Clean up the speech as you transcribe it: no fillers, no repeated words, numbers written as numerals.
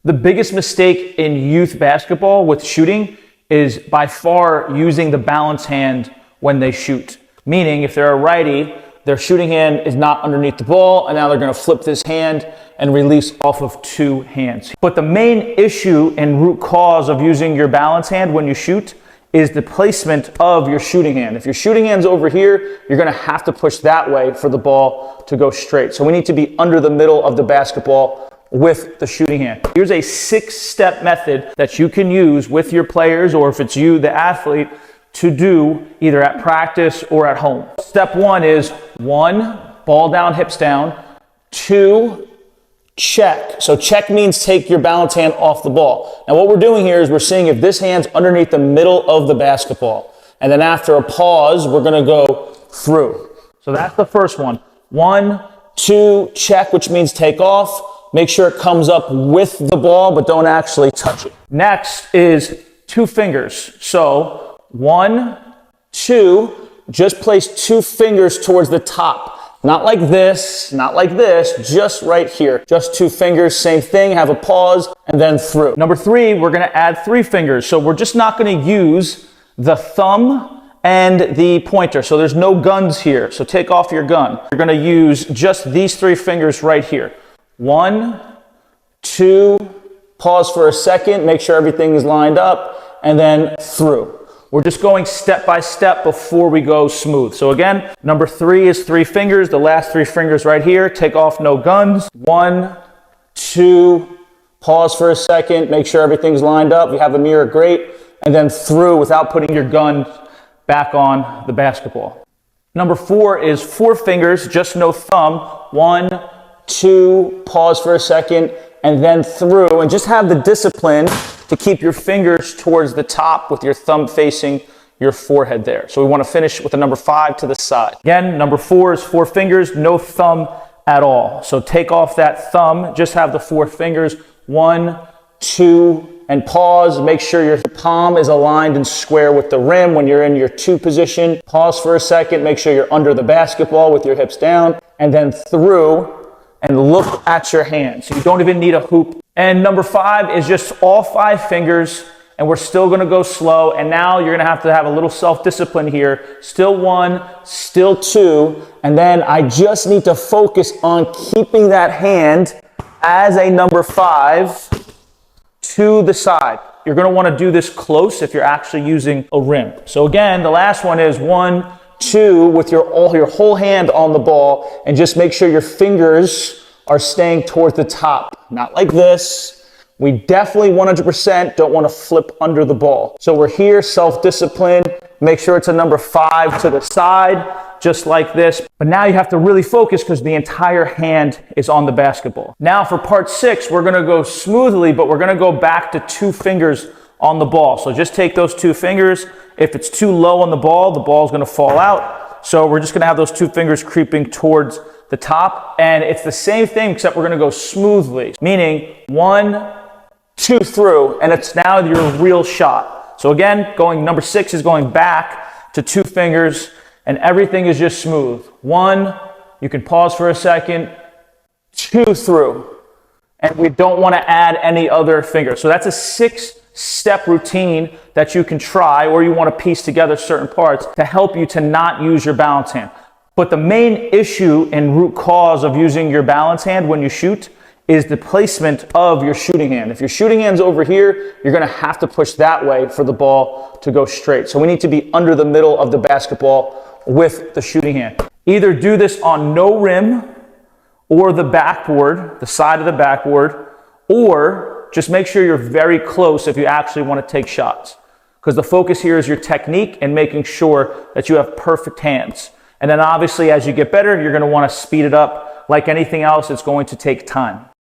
The biggest mistake in youth basketball with shooting is by far using the balance hand when they shoot. Meaning, if they're a righty, their shooting hand is not underneath the ball, and now they're going to flip this hand and release off of two hands. But the main issue and root cause of using your balance hand when you shoot is the placement of your shooting hand. If your shooting hand's over here, you're going to have to push that way for the ball to go straight. So we need to be under the middle of the basketball with the shooting hand. Here's a 6-step method that you can use with your players, or if it's you, the athlete, to do either at practice or at home. Step 1 is 1, ball down, hips down. 2, check. So check means take your balance hand off the ball. Now what we're doing here is we're seeing if this hand's underneath the middle of the basketball. And then after a pause, we're going to go through. So that's the first one. 1, 2, check, which means take off. Make sure it comes up with the ball, but don't actually touch it. Next is 2 fingers. So 1, 2, just place 2 fingers towards the top. Not like this, not like this, just right here. Just 2 fingers, same thing, have a pause, and then through. Number 3, we're gonna add 3 fingers. So we're just not gonna use the thumb and the pointer. So there's no guns here, so take off your gun. You're gonna use just these 3 fingers right here. 1, 2, pause for a second, make sure everything is lined up, and then through. We're just going step by step before we go smooth. So again, number 3 is 3 fingers, the last 3 fingers right here, take off, no guns. 1, 2, pause for a second, make sure everything's lined up, you have a mirror, great, and then through without putting your gun back on the basketball. Number 4 is 4 fingers, just no thumb. 1, 2, pause for a second, and then through, and just have the discipline to keep your fingers towards the top with your thumb facing your forehead there. So we want to finish with the number 5 to the side. Again, number 4 is 4 fingers, no thumb at all. So take off that thumb, just have the 4 fingers. 1, 2, and pause. Make sure your palm is aligned and square with the rim when you're in your 2 position. Pause for a second, make sure you're under the basketball with your hips down, and then through, and look at your hands. So you don't even need a hoop. And number 5 is just all 5 fingers, and we're still gonna go slow. And now you're gonna have a little self-discipline here. Still 1, still 2, and then I just need to focus on keeping that hand as a number 5 to the side. You're gonna wanna do this close if you're actually using a rim. So again, the last one is 1, 2, with your whole hand on the ball, and just make sure your fingers are staying towards the top. Not like this. We definitely 100% don't want to flip under the ball. So we're here, self-discipline. Make sure it's a number 5 to the side, just like this. But now you have to really focus because the entire hand is on the basketball. Now for part 6, we're going to go smoothly, but we're going to go back to 2 fingers on the ball. So just take those 2 fingers. If it's too low on the ball is going to fall out. So we're just going to have those 2 fingers creeping towards the top. And it's the same thing, except we're going to go smoothly. Meaning 1, 2 through, and it's now your real shot. So again, number 6 is going back to 2 fingers, and everything is just smooth. 1, you can pause for a second, 2 through. And we don't want to add any other finger. So that's a 6-step routine that you can try, or you want to piece together certain parts to help you to not use your balance hand. But the main issue and root cause of using your balance hand when you shoot is the placement of your shooting hand. If your shooting hand's over here, you're going to have to push that way for the ball to go straight. So we need to be under the middle of the basketball with the shooting hand. Either do this on no rim or the backboard, the side of the backboard, or just make sure you're very close if you actually want to take shots. Because the focus here is your technique and making sure that you have perfect hands. And then obviously as you get better, you're going to want to speed it up. Like anything else, it's going to take time.